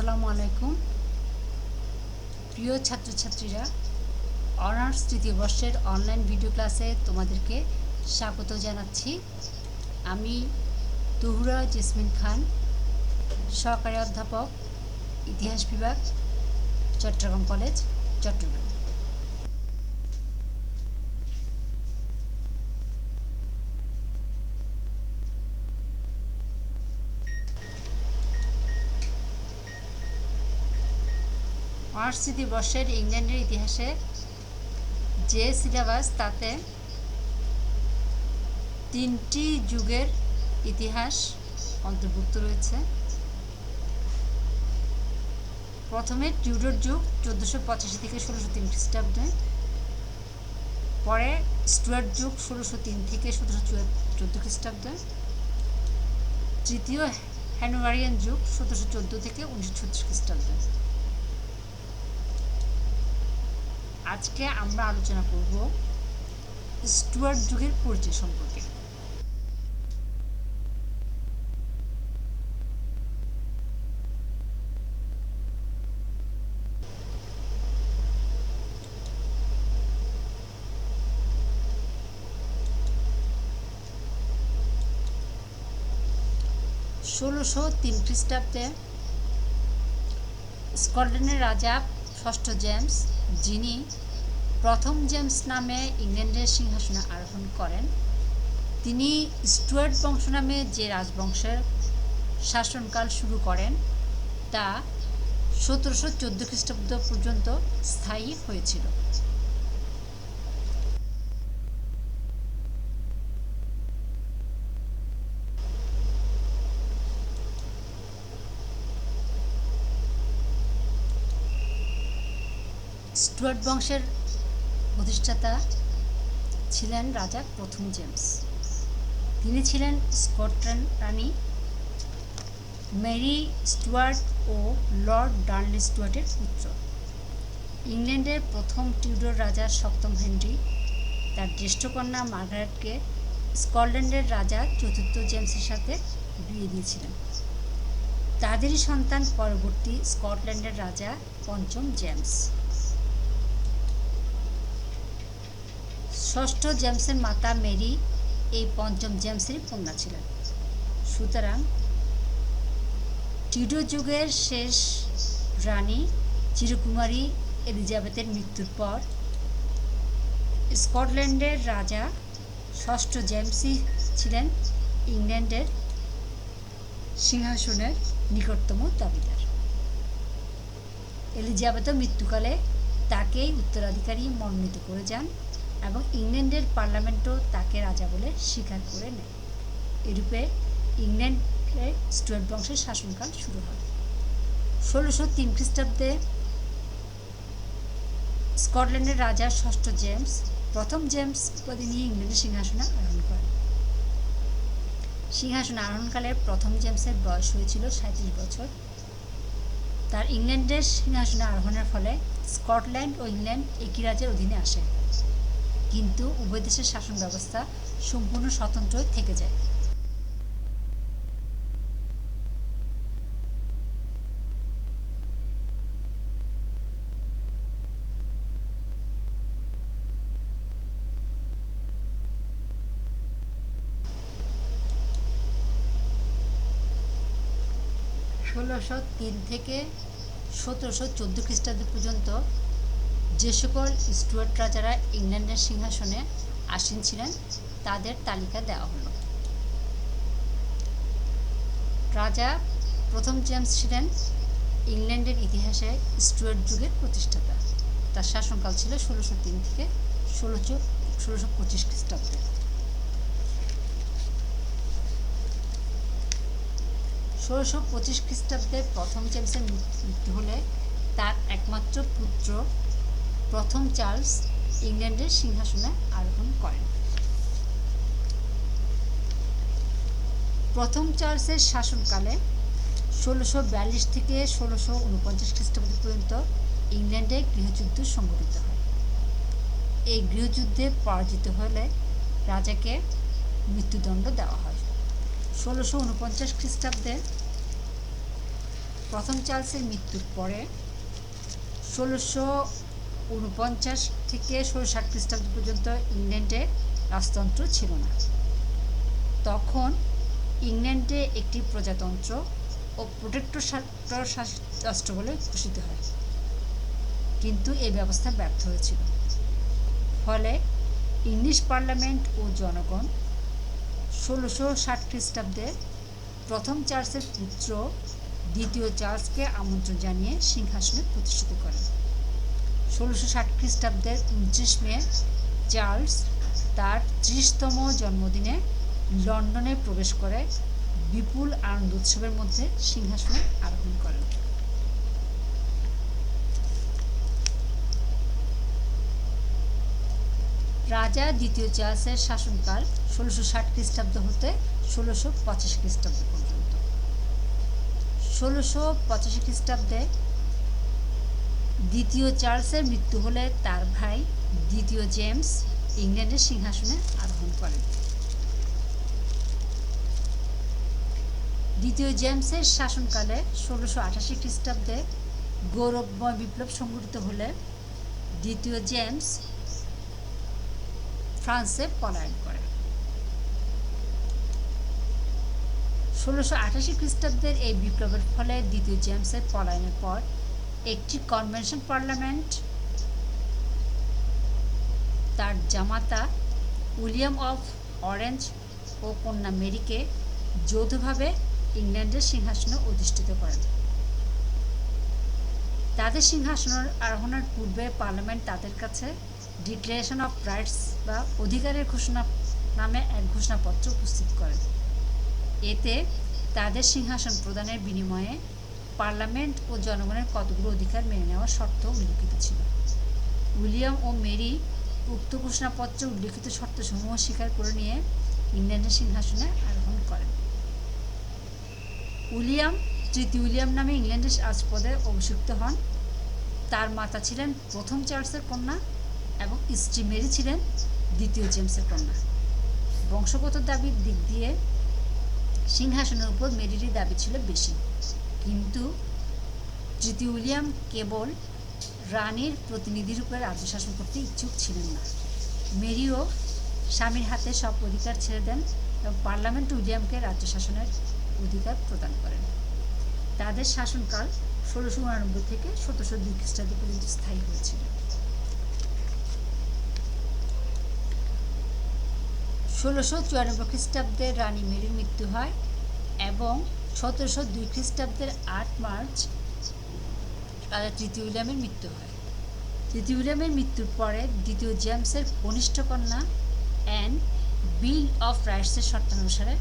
আসসালামু আলাইকুম প্রিয় ছাত্রছাত্রীরা, অনার্স তৃতীয় বর্ষের অনলাইন ভিডিও ক্লাসে তোমাদেরকে স্বাগত জানাচ্ছি। আমি তুহুরা জেসমিন খান, সহকারী অধ্যাপক, ইতিহাস বিভাগ, চট্টগ্রাম কলেজ, চট্টগ্রাম। অনার্স তৃতীয় বর্ষের ইংল্যান্ডের ইতিহাসে যে সিলেবাস, তাতে 3টি যুগের ইতিহাস অন্তর্ভুক্ত রয়েছে। প্রথমে টিউডর যুগ 1485 থেকে 1603 খ্রিস্টাব্দে, পরে স্টুয়ার্ট যুগ 1603 থেকে 1714 খ্রিস্টাব্দে, তৃতীয় হ্যানোভারিয়ান যুগ 1714 থেকে 1936 খ্রিস্টাব্দে। আজকে আমরা আলোচনা করব স্টুয়ার্ট যুগের পরিচয় সম্পর্কে। ষোলোশো তিন খ্রিস্টাব্দে স্কটল্যান্ডের রাজা ষষ্ঠ জেমস, যিনি প্রথম জেমস নামে ইংল্যান্ডের সিংহাসনে আরোহণ করেন, তিনি স্টুয়ার্ট বংশ নামে যে রাজবংশের শাসনকাল শুরু করেন তা 1714 খ্রিস্টাব্দ পর্যন্ত স্থায়ী হয়েছিল। স্টুয়ার্ট বংশের প্রতিষ্ঠাতা ছিলেন রাজা প্রথম জেমস। তিনি ছিলেন স্কটল্যান্ড রানী মেরি স্টুয়ার্ট ও লর্ড ডার্নলি স্টুয়ার্টের পুত্র। ইংল্যান্ডের প্রথম টিউডর রাজা সপ্তম হেনরি তার জ্যেষ্ঠ কন্যা মার্গারেটকে স্কটল্যান্ডের রাজা চতুর্থ জেমসের সাথে বিয়ে দিয়েছিলেন। তাদেরই সন্তান পরবর্তী স্কটল্যান্ডের রাজা পঞ্চম জেমস। ষষ্ঠ জেমসের মাতা মেরি এই পঞ্চম জেমসেরই কন্যা ছিলেন। সুতরাং টিউডর যুগের শেষ রানী চিরকুমারী এলিজাবেথের মৃত্যুর পর স্কটল্যান্ডের রাজা ষষ্ঠ জেমসই ছিলেন ইংল্যান্ডের সিংহাসনের নিকটতম দাবিদার। এলিজাবেথও মৃত্যুকালে তাকেই উত্তরাধিকারী মনোনীত করে যান এবং ইংল্যান্ডের পার্লামেন্টও তাকে রাজা বলে স্বীকার করে নেয়। এরূপে ইংল্যান্ডে স্টুয়ার্ট বংশের শাসনকাল শুরু হয়। 1603 খ্রিস্টাব্দে স্কটল্যান্ডের রাজা ষষ্ঠ জেমস প্রথম জেমস উপাধি নিয়ে ইংল্যান্ডের সিংহাসনে আরোহণ করেন। সিংহাসনে আরোহণকালে প্রথম জেমসের বয়স হয়েছিল 37 বছর। তার ইংল্যান্ডের সিংহাসনে আরোহণের ফলে স্কটল্যান্ড ও ইংল্যান্ড একই রাজ্যের অধীনে আসে, কিন্তু উভয় দেশের শাসন ব্যবস্থা সম্পূর্ণ স্বতন্ত্র থেকে যায়। ষোলোশো তিন থেকে 1714 খ্রিস্টাব্দ পর্যন্ত যে সকল স্টুয়ার্ট রাজারা ইংল্যান্ডের সিংহাসনে আসীন ছিলেন তাদের তালিকা দেওয়া হলো। রাজা প্রথম জেমস ছিলেন ইংল্যান্ডের ইতিহাসে স্টুয়ার্ট যুগের প্রতিষ্ঠাতা। তার শাসনকাল ছিল 1603 থেকে 1625 খ্রিস্টাব্দে। 1625 খ্রিস্টাব্দে প্রথম জেমসের মৃত্যু হলে তার একমাত্র পুত্র প্রথম চার্লস ইংল্যান্ডের সিংহাসনে আরোহণ করেন। প্রথম চার্লসের শাসনকালে 1642 থেকে 1649 খ্রিস্টাব্দ পর্যন্ত ইংল্যান্ডে গৃহযুদ্ধ সংঘটিত হয়। এই গৃহযুদ্ধে পরাজিত হলে রাজাকে মৃত্যুদণ্ড দেওয়া হয়। 1649 খ্রিস্টাব্দে প্রথম চার্লসের মৃত্যুর পরে 1649 থেকে 1660 খ্রিস্টাব্দ পর্যন্ত ইংল্যান্ডে রাজতন্ত্র ছিল না। তখন ইংল্যান্ডে একটি প্রজাতন্ত্র ও প্রোটেক্টর রাষ্ট্র বলে ঘোষিত হয়, কিন্তু এই ব্যবস্থা ব্যর্থ হয়েছিল। ফলে ইংলিশ পার্লামেন্ট ও জনগণ 1660 খ্রিস্টাব্দে প্রথম চার্লসের পুত্র দ্বিতীয় চার্লসকে আমন্ত্রণ জানিয়ে সিংহাসনে প্রতিষ্ঠিত করেন। 1660 খ্রিস্টাব্দের 29 মে চার্লস তার 30তম জন্মদিনে লন্ডনে প্রবেশ করে বিপুল আনন্দ উৎসবের মধ্যে সিংহাসনে আরোহণ করেন। রাজা দ্বিতীয় চার্লসের শাসনকাল 1660 খ্রিস্টাব্দ হতে 1685 খ্রিস্টাব্দ পর্যন্ত। 1685 খ্রিস্টাব্দে দ্বিতীয় চার্লসের মৃত্যু হলে তার ভাই দ্বিতীয় জেমস ইংল্যান্ডের সিংহাসনে আরোহণ করেন। দ্বিতীয় জেমসের শাসনকালে 1688 খ্রিস্টাব্দে গৌরবময় বিপ্লব সংঘটিত হলে দ্বিতীয় জেমস ফ্রান্সে পলায়ন করেন। 1688 খ্রিস্টাব্দের এই বিপ্লবের ফলে দ্বিতীয় জেমসের পলায়নের পর একটি কনভেনশন পার্লামেন্ট তার জামাতা উইলিয়াম অফ অরেঞ্জ ও কন্যা মেরিকে যৌথভাবে ইংল্যান্ডের সিংহাসনে অধিষ্ঠিত করেন। তাদের সিংহাসন আরোহণের পূর্বে পার্লামেন্ট তাদের কাছে ডিক্লারেশন অফ রাইটস বা অধিকারের ঘোষণা নামে এক ঘোষণাপত্র উপস্থিত করেন। এতে তাদের সিংহাসন প্রদানের বিনিময়ে পার্লামেন্ট ও জনগণের কতগুলো অধিকার মেনে নেওয়ার শর্ত উল্লিখিত ছিল। উইলিয়াম ও মেরি উক্ত ঘোষণাপত্রে উল্লিখিত শর্তসমূহ স্বীকার করে নিয়ে ইংল্যান্ডের সিংহাসনে আরোহণ করেন। তৃতীয় উইলিয়াম নামে ইংল্যান্ডের রাজপদে অভিষিক্ত হন। তার মাতা ছিলেন প্রথম চার্লসের কন্যা এবং স্ত্রী মেরি ছিলেন দ্বিতীয় জেমসের কন্যা। বংশগত দাবির দিক দিয়ে সিংহাসনের উপর মেরিরই দাবি ছিল বেশি, কিন্তু তৃতীয় উইলিয়াম কেবল রানীর প্রতিনিধিরূপে রাজ্য শাসন করতে ইচ্ছুক ছিলেন না। মেরিও স্বামীর হাতে সব অধিকার ছেড়ে দেন এবং পার্লামেন্ট উইলিয়ামকে রাজ্য শাসনের অধিকার প্রদান করেন। তাদের শাসনকাল 1689 থেকে 1702 খ্রিস্টাব্দ পর্যন্ত স্থায়ী হয়েছিল। 1694 খ্রিস্টাব্দে রানী মেরির মৃত্যু হয় এবং 1702 খ্রিস্টাব্দের 8 মার্চ রাজা তৃতীয় উইলিয়ামের মৃত্যু হয়। তৃতীয় উইলিয়ামের মৃত্যুর পরে দ্বিতীয় জেমসের কনিষ্ঠ কন্যা অ্যান বিল অফ রাইটসের শর্তানুসারে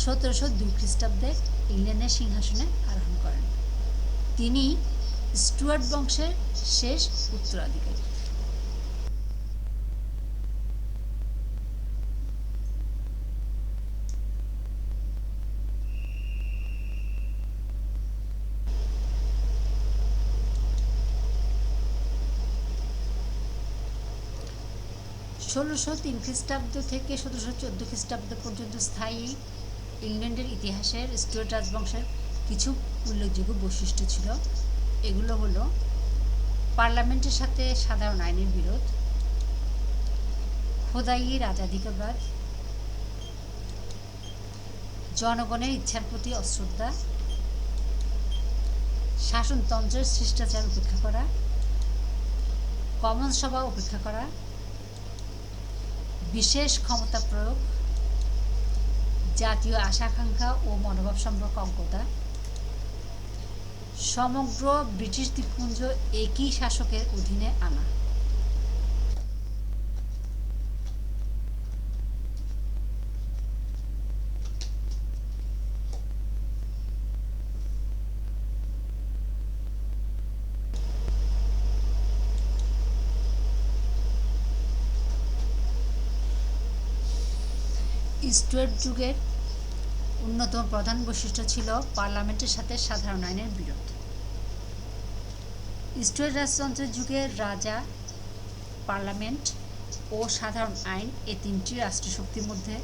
1702 খ্রিস্টাব্দে ইংল্যান্ডের সিংহাসনে আরোহণ করেন। তিনি স্টুয়ার্ট বংশের শেষ উত্তরাধিকারী। ষোলোশো 3 খ্রিস্টাব্দ থেকে 1714 খ্রিস্টাব্দ পর্যন্ত স্থায়ী ইংল্যান্ডের ইতিহাসের স্টুয়ার্ট রাজবংশের কিছু উল্লেখযোগ্য বৈশিষ্ট্য ছিল। এগুলো হলো পার্লামেন্টের সাথে সাধারণ আইনের বিরোধ, খোদাই রাজাধিকারবাদ, জনগণের ইচ্ছার প্রতি অশ্রদ্ধা, শাসনতন্ত্রের শিষ্টাচার উপেক্ষা করা, কমন সভা উপেক্ষা করা, বিশেষ ক্ষমতা প্রয়োগ, জাতীয় আশা-আকাঙ্ক্ষা ও মনোভাব সম্পর্কে অজ্ঞতা, সমগ্র ব্রিটিশ দ্বীপপুঞ্জ একই শাসকের অধীনে আনা। স্টুয়ার্ট যুগের অন্যতম প্রধান বৈশিষ্ট্য ছিল পার্লামেন্টের সাথে সাধারণ আইনের বিরোধ। স্টুয়ার্ট রাজতন্ত্রের যুগে রাজা, পার্লামেন্ট ও সাধারণ আইন এই তিনটি রাষ্ট্রীয় শক্তির মধ্যে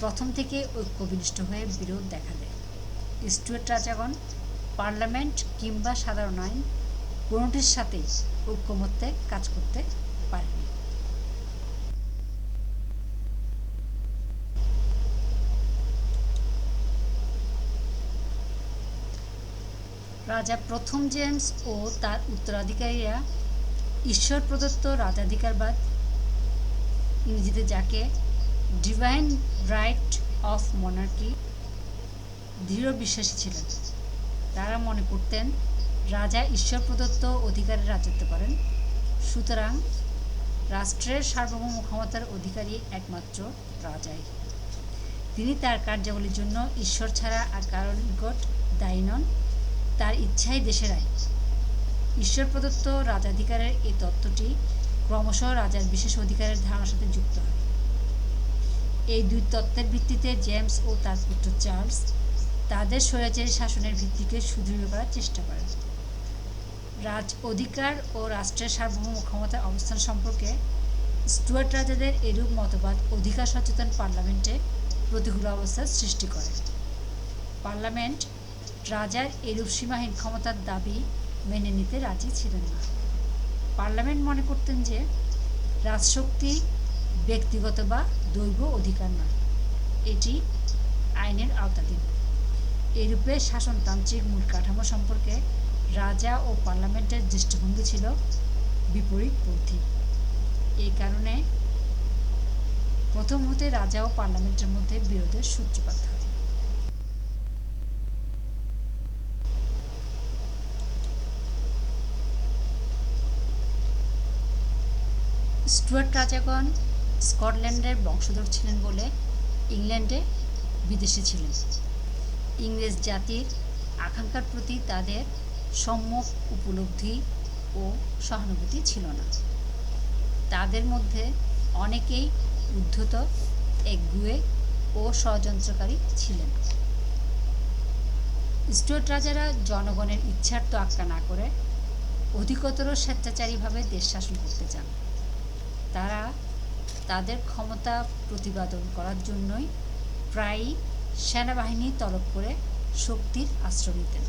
প্রথম থেকে ঐক্য বিনষ্ট হয়ে বিরোধ দেখা দেয়। স্টুয়ার্ট রাজাগণ পার্লামেন্ট কিংবা সাধারণ আইন কোনোটির সাথেই ঐকমত্যে কাজ করতে পারেনি। রাজা প্রথম জেমস ও তার উত্তরাধিকারীরা ঈশ্বর প্রদত্ত রাজাধিকারবাদ, ইংরেজিতে যাকে ডিভাইন রাইট অফ মনার্কি, দৃঢ় বিশ্বাসী ছিলেন। তারা মনে করতেন রাজা ঈশ্বর প্রদত্ত অধিকারে রাজত্ব করেন, সুতরাং রাষ্ট্রের সার্বভৌম ক্ষমতার অধিকারী একমাত্র রাজাই। তিনি তার কার্যাবলীর জন্য ঈশ্বর ছাড়া আর কারোর নিকট দায়ী নন, তার ইচ্ছাই দেশের আইন। ঈশ্বর প্রদত্ত রাজাধিকারের এই তত্ত্বটি ক্রমশ রাজার বিশেষ অধিকারের ধারণার সাথে যুক্ত হয়। এই দুই তত্ত্বের ভিত্তিতে জেমস ও তার পুত্র চার্লস তাদের স্বৈরাচারী শাসনের ভিত্তিকে সুদৃঢ় করার চেষ্টা করেন। রাজ অধিকার ও রাষ্ট্রের সার্বভৌম ক্ষমতার অবস্থান সম্পর্কে স্টুয়ার্ট রাজাদের এরূপ মতবাদ অধিকার সচেতন পার্লামেন্টে প্রতিকূল অবস্থার সৃষ্টি করে। পার্লামেন্ট রাজার এরূপ সীমাহীন ক্ষমতার দাবি মেনে নিতে রাজি ছিলেন না। পার্লামেন্ট মনে করতেন যে রাজশক্তি ব্যক্তিগত বা দৈব অধিকার নয়, এটি আইনের আওতাধীন। এরূপে শাসনতান্ত্রিক মূল কাঠামো সম্পর্কে রাজা ও পার্লামেন্টের দৃষ্টিভঙ্গি ছিল বিপরীতপন্থী। এই কারণে প্রথম হতে রাজা ও পার্লামেন্টের মধ্যে বিরোধের সূত্রপাত হয়। স্টুয়ার্ট রাজাগণ স্কটল্যান্ডের বংশধর ছিলেন বলে ইংল্যান্ডে বিদেশী ছিলেন। ইংরেজ জাতির আকাঙ্ক্ষার প্রতি তাদের সম্যক উপলব্ধি ও সহানুভূতি ছিল না। তাদের মধ্যে অনেকেই উদ্ধত, একগুঁয়ে ও ষড়যন্ত্রকারী ছিলেন। স্টুয়ার্ট রাজারা জনগণের ইচ্ছার তোয়াক্কা না করে অধিকতর স্বেচ্ছাচারীভাবে দেশ শাসন করতে চান। তারা তাদের ক্ষমতা প্রতিপাদন করার জন্যই প্রায়ই সেনাবাহিনী তলব করে শক্তির আশ্রয় নিতেন।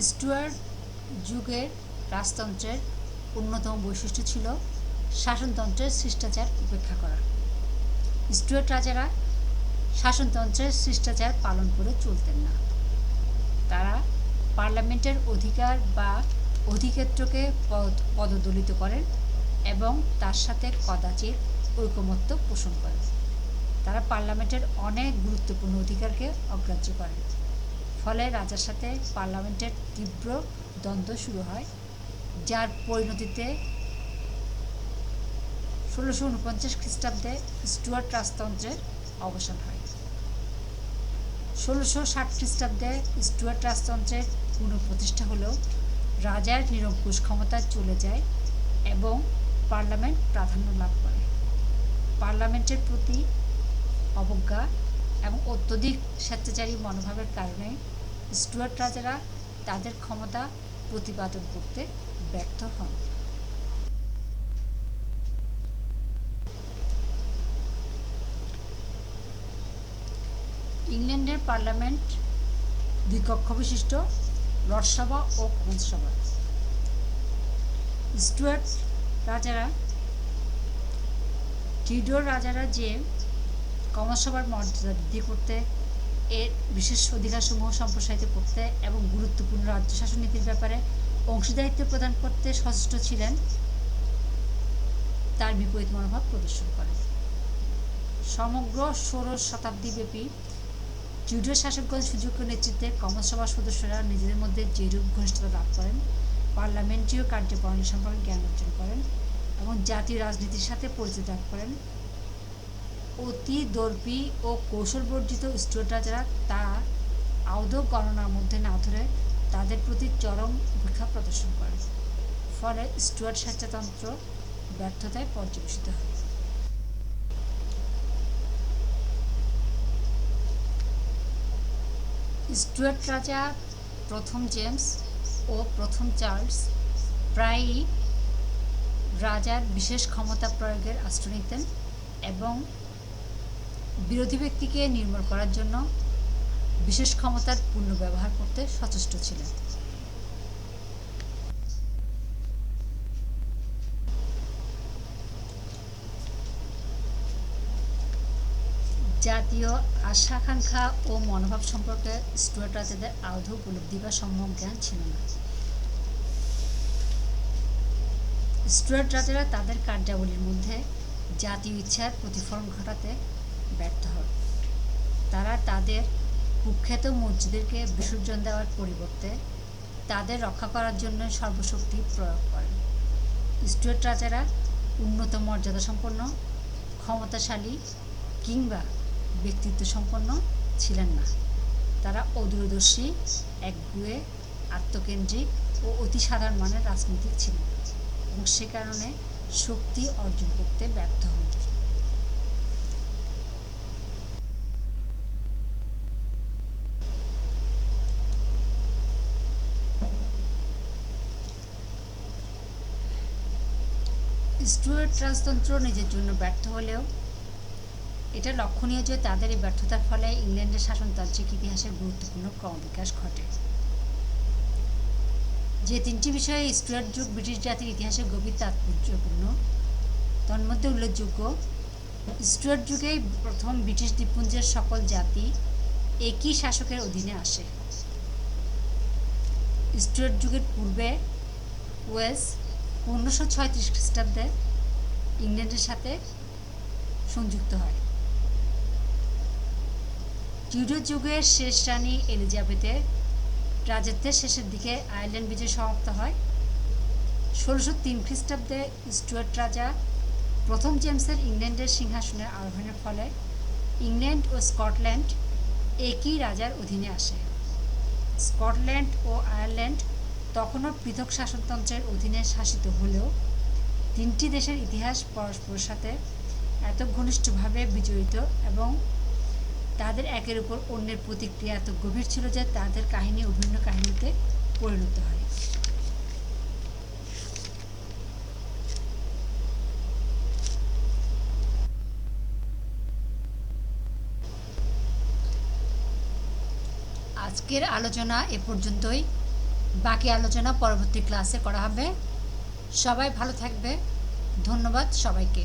স্টুয়ার্ট যুগের রাজতন্ত্রের অন্যতম বৈশিষ্ট্য ছিল শাসনতন্ত্রের শিষ্টাচার উপেক্ষা করা। স্টুয়ার্ট রাজারা শাসনতন্ত্রের শিষ্টাচার পালন করে চলতেন না। তারা পার্লামেন্টের অধিকার বা অধিক্ষেত্রকে পদদলিত করেন এবং তার সাথে কদাচিৎ ঐকমত্য পোষণ করেন। তারা পার্লামেন্টের অনেক গুরুত্বপূর্ণ অধিকারকে অগ্রাহ্য করেন। ফলে রাজার সাথে পার্লামেন্টের তীব্র দ্বন্দ্ব শুরু হয়, যার পরিণতিতে 1649 খ্রিস্টাব্দে স্টুয়ার্ট রাজতন্ত্রের অবসান হয়। 1660 খ্রিস্টাব্দে স্টুয়ার্ট রাজতন্ত্রের পুনঃপ্রতিষ্ঠা হলেও রাজার নিরঙ্কুশ ক্ষমতা চলে যায় এবং পার্লামেন্ট প্রাধান্য লাভ করে। পার্লামেন্টের প্রতি অবজ্ঞা এবং অত্যধিক স্বেচ্ছাচারী মনোভাবের কারণে স্টুয়ার্ট রাজারা তাদের ক্ষমতা প্রতিপাদন করতে ব্যর্থ হন। ইংল্যান্ডের পার্লামেন্ট দুই কক্ষ বিশিষ্ট, লর্ডসভা ও কমন্স সভা। স্টুয়ার্ট রাজারা টিউডর রাজারা যে কমন্স সভার মর্যাদা বৃদ্ধি করতে, এর বিশেষ অধিকারসমূহ সম্প্রসারিত করতে এবং গুরুত্বপূর্ণ রাজ্য শাসন নীতির ব্যাপারে অংশীদারিত্ব প্রদান করতে সচেষ্ট ছিলেন, তার বিপরীত মনোভাব প্রদর্শন করেন। সমগ্র 16 শতাব্দীব্যাপী টিউডর শাসকগণ সুযোগ্য নেতৃত্বে কমন্স সভার সদস্যরা নিজেদের মধ্যে যেরূপ ঘনিষ্ঠতা লাভ করেন, পার্লামেন্টীয় কার্যপ্রণালী সম্পর্কে জ্ঞান অর্জন করেন এবং জাতীয় রাজনীতির সাথে পরিচিত লাভ করেন, অতি দর্পী ও কৌশলবর্জিত স্টুয়ার্ট রাজারা তা আদৌ গণনার মধ্যে না ধরে তাদের প্রতি চরম উপেক্ষা প্রদর্শন করেন। ফলে স্টুয়ার্ট স্বেচ্ছাতন্ত্র ব্যর্থতায় পর্যবেসিত হয়। স্টুয়ার্ট রাজা প্রথম জেমস ও প্রথম চার্লস প্রায়ই রাজার বিশেষ ক্ষমতা প্রয়োগের আশ্রয় নিতেন এবং বিরোধী ব্যক্তিকে নির্মূল করার জন্য বিশেষ ক্ষমতার পূর্ণ ব্যবহার করতে সচেষ্ট ছিলেন। জাতীয় আশা-আকাঙ্ক্ষা ও মনোভাব সম্পর্কে স্টুয়ার্ট রাজাদের আদৌ উপলব্ধি বা সম্যক জ্ঞান ছিল না। স্টুয়ার্ট রাজারা তাদের কার্যাবলীর মধ্যে জাতীয় ইচ্ছার প্রতিফলন ঘটাতে ব্যর্থ হন। তারা তাদের কুখ্যাত মসজিদদেরকে বিসর্জন দেওয়ার পরিবর্তে তাদের রক্ষা করার জন্য সর্বশক্তি প্রয়োগ করেন। স্টুয়ার্ট রাজারা উন্নত মর্যাদাসম্পন্ন, ক্ষমতাশালী কিংবা ব্যক্তিত্বসম্পন্ন ছিলেন না। তারা অদূরদর্শী, একগুঁয়ে, আত্মকেন্দ্রিক ও অতি সাধারণ মানের রাজনীতিক ছিলেন এবং সে কারণে শক্তি অর্জন করতে ব্যর্থ হন। স্টুয়ার্ট রাজতন্ত্র নিজের জন্য ব্যর্থ হলেও এটা লক্ষণীয় যে তাদের এই ব্যর্থতার ফলে ইংল্যান্ডের শাসনতান্ত্রিক ইতিহাসের গুরুত্বপূর্ণ ক্রমবিকাশ ঘটে। যে তিনটি বিষয়ে স্টুয়ার্ট যুগ ব্রিটিশ জাতির ইতিহাসে গভীর তাৎপর্যপূর্ণ, তন্মধ্যে উল্লেখযোগ্য: স্টুয়ার্ট যুগেই প্রথম ব্রিটিশ দ্বীপপুঞ্জের সকল জাতি একই শাসকের অধীনে আসে। স্টুয়ার্ট যুগের পূর্বে ওয়েলস 1536 খ্রিস্টাব্দে ইংল্যান্ডের সাথে সংযুক্ত হয়। টিউডর যুগের শেষ রানী এলিজাবেথের রাজত্বের শেষের দিকে আয়ারল্যান্ড বিজয় সমাপ্ত হয়। 1603 খ্রিস্টাব্দে স্টুয়ার্ট রাজা প্রথম জেমসের ইংল্যান্ডের সিংহাসনে আরোহণের ফলে ইংল্যান্ড ও স্কটল্যান্ড একই রাজার অধীনে আসে। স্কটল্যান্ড ও আয়ারল্যান্ড তখনও পৃথক শাসনতন্ত্রের অধীনে শাসিত হলেও তিনটি দেশের ইতিহাস পরস্পরের সাথে এত ঘনিষ্ঠভাবে বিজড়িত এবং তাদের একের উপর অন্যের প্রতিক্রিয়া এত গভীর ছিল যে তাদের কাহিনী অভিন্ন কাহিনীতে পরিণত হয়। আজকের আলোচনা এ পর্যন্তই। বাকি আলোচনা পরবর্তী ক্লাসে করা হবে। সবাই ভালো থাকবে। ধন্যবাদ সবাইকে।